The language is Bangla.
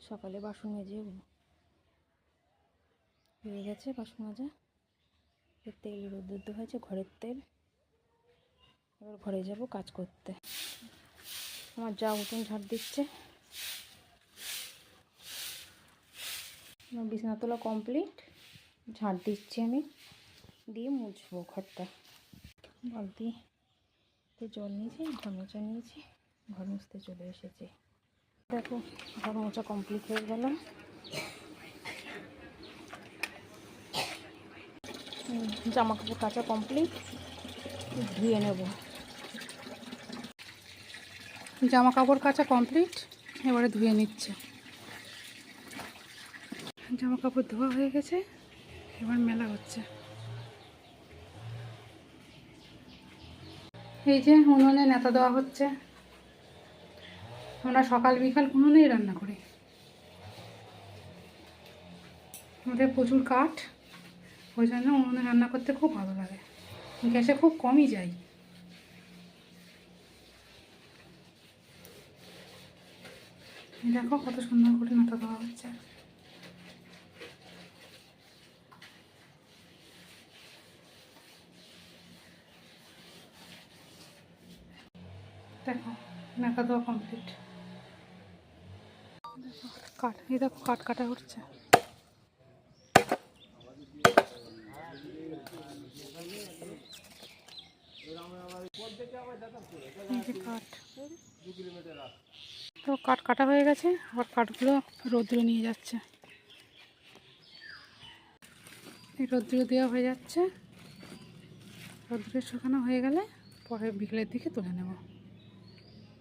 সকালে বাসন মেজে হয়ে গেছে, বাসন মাজা। তেল রোদ্দ হয়েছে, ঘরের তেল। এবার ঘরে যাব কাজ করতে। আমার যা উঠোন ঝাড় দিচ্ছে। আমার বিছানা তোলা কমপ্লিট, ঝাড় দিচ্ছি আমি, দিয়ে মুছবো ঘরটা। বালতিতে জল নিয়েছি, ঘর মোছা নিয়েছি, ঘর মুছতে চলে এসেছি। দেখো ঘর মোছা কমপ্লিট হয়ে গেল। জামা কাপড় কাচা কমপ্লিট, ধুয়ে নেব। জামা কাপড় কাচা কমপ্লিট, এবারে ধুয়ে নিচ্ছে। জামা কাপড় ধোয়া হয়ে গেছে, এবার মেলা হচ্ছে। এই যে উনুনে নেতা দেওয়া হচ্ছে। আমরা সকাল বিকাল উনুনেই রান্না করি। আমাদের প্রচুর কাঠ, ওই জন্য উনুনে রান্না করতে খুব ভালো লাগে। গ্যাসে খুব কমই যায়। দেখো কত সুন্দর করে নেতা দেওয়া হচ্ছে। দেখো নেতা দেওয়া কমপ্লিট। কাঠ, এই দেখো কাঠ কাটা হচ্ছে। কাঠ তো কাঠ কাটা হয়ে গেছে, আবার কাঠগুলো রোদ্রে নিয়ে যাচ্ছে। এই রোদ্রে দেওয়া হয়ে যাচ্ছে, রোদ্রে শুকানো হয়ে গেলে পরে বিকেলের দিকে তুলে নেব।